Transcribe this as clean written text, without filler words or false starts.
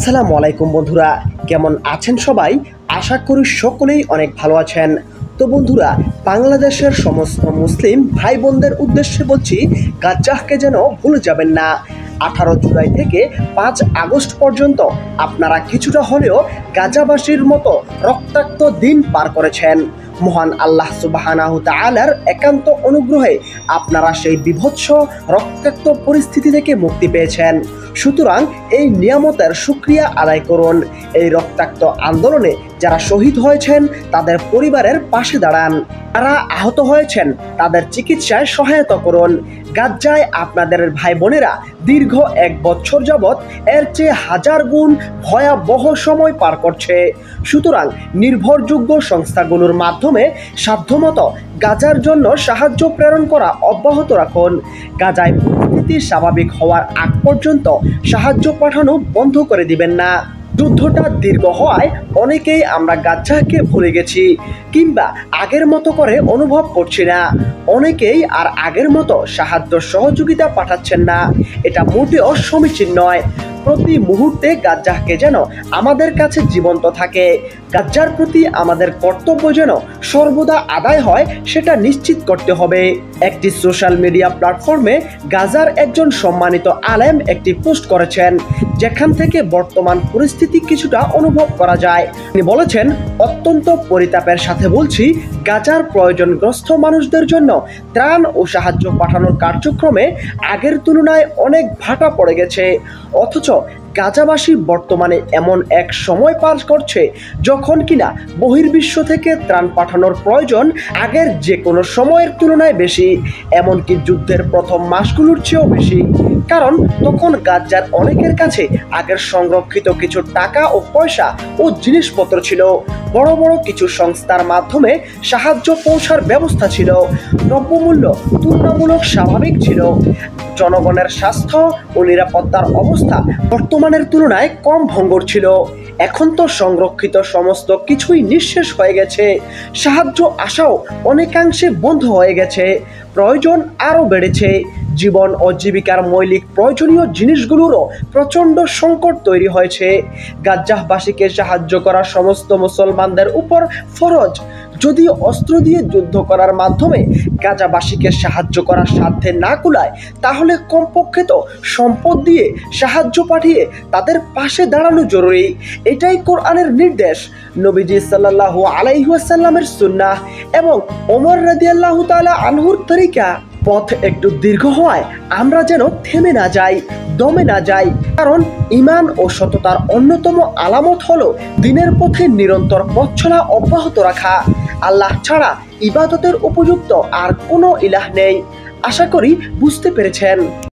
আসসালামু আলাইকুম বন্ধুরা, কেমন আছেন সবাই? আশা করি সকলেই অনেক ভালো আছেন। তো বন্ধুরা, বাংলাদেশের সমস্ত মুসলিম ভাই বোনদের উদ্দেশ্যে বলছি, গাজ্জাহকে যেন ভুলে যাবেন না। 18 জুলাই থেকে 5 আগস্ট পর্যন্ত আপনারা কিছুটা হলেও গাজাবাসীর মতো রক্তাক্ত দিন পার করেছেন। মহান আল্লাহ সুবহানাহু তাআলার একান্ত অনুগ্রহে আপনারা সেই বিভৎস রক্তাক্ত পরিস্থিতি থেকে মুক্তি পেয়েছেন। সুতরাং এই নিয়ামতের শুকরিয়া আদায় করুন। এই রক্তাক্ত আন্দোলনে যারা শহীদ হয়েছেন তাদের পরিবারের পাশে দাঁড়ান। যারা আহত হয়েছেন তাদের চিকিৎসায় সহায়তা করুন। গাজ্জায় আপনাদের ভাই বোনেরা দীর্ঘ 1 বছর যাবৎ এর চেয়ে 1000 গুণ ভয়াবহ সময় পার করছে। সুতরাং নির্ভরযোগ্য সংস্থাগুলোর মাধ্যমে সাধ্যমতো গাজার জন্য সাহায্য প্রেরণ করা অব্যাহত রাখুন। গাজায় পরিস্থিতি স্বাভাবিক হওয়ার আগ পর্যন্ত সাহায্য পাঠানো বন্ধ করে দিবেন না। যুদ্ধটা দীর্ঘ হওয়ায় অনেকেই আমরা গাজ্জাকে ভুলে গেছি কিংবা আগের মতো করে অনুভব করছি না। অনেকেই আর আগের মতো সাহায্য সহযোগিতা পাঠাচ্ছেন না। এটা মোটেও সমীচীন নয়। প্রতি মুহূর্তে গাজ্জাকে যেন আমাদের কাছে জীবন্ত থাকে। গাজ্জার প্রতি আমাদের কর্তব্য যেন সর্বদা আদায় হয়, সেটা নিশ্চিত করতে হবে। একটি সোশ্যাল মিডিয়া প্ল্যাটফর্মে গাজার একজন সম্মানিত আলেম একটি পোস্ট করেছেন, যেখান থেকে বর্তমান পরিস্থিতি কিছুটা অনুভব করা যায়। তিনি বলেছেন, অত্যন্ত পরিতাপের সাথে বলছি, গাজার প্রয়োজনগ্রস্ত মানুষদের জন্য ত্রাণ ও সাহায্য পাঠানোর কার্যক্রমে আগের তুলনায় অনেক ভাটা পড়ে গেছে। অথচ গাজাবাসী বর্তমানে এমন এক সময় পার করছে যখন কিনা বহির্বিশ্ব থেকে ত্রাণ পাঠানোর প্রয়োজন আগের যে কোনো সময়ের তুলনায় বেশি, এমনকি যুদ্ধের প্রথম মাসগুলোর চেয়েও বেশি। কারণ তখন গাজার অনেকের কাছে আগের সংরক্ষিত কিছু টাকা ও পয়সা ও জিনিসপত্র ছিল। বড় বড় কিছু সংস্থার মাধ্যমে সাহায্য পৌঁছার ব্যবস্থা ছিল। দ্রব্যমূল্য তুলনামূলক স্বাভাবিক ছিল। জনগণের স্বাস্থ্য ও নিরাপত্তার অবস্থা বর্তমানের তুলনায় কম ভঙ্গুর ছিল। এখন তো সংরক্ষিত সমস্ত কিছুই নিঃশেষ হয়ে গেছে। সাহায্য আশাও অনেকাংশে বন্ধ হয়ে গেছে। প্রয়োজন আরও বেড়েছে। জীবন ও জীবিকার মৌলিক প্রয়োজনীয় জিনিসগুলোরও প্রচণ্ড সংকট তৈরি হয়েছে। গাজ্জাহবাসীকে সাহায্য করা সমস্ত মুসলমানদের উপর ফরজ। যদি অস্ত্র দিয়ে যুদ্ধ করার মাধ্যমে গাজাবাসীকে সাহায্য করার সাধ্যে না কুলায়, তাহলে কমপক্ষে তো সম্পদ দিয়ে সাহায্য পাঠিয়ে তাদের পাশে দাঁড়ানো জরুরি। এটাই কোরআনের নির্দেশ, নবীজি সাল্লাল্লাহু আলাইহি ওয়াসাল্লামের সুন্নাহ এবং ওমর রাদিয়াল্লাহু তাআলা আনহুর তরিকা। পথ একটু দীর্ঘ হওয়ায় আমরা যেন থেমে না যাই, দমে না যাই। কারণ ঈমান ও সততার অন্যতম আলামত হলো দিনের পথে নিরন্তর পথ চলা অব্যাহত রাখা। আল্লাহ ছাড়া ইবাদতের উপযুক্ত আর কোনো ইলাহ নেই। আশা করি বুঝতে পেরেছেন।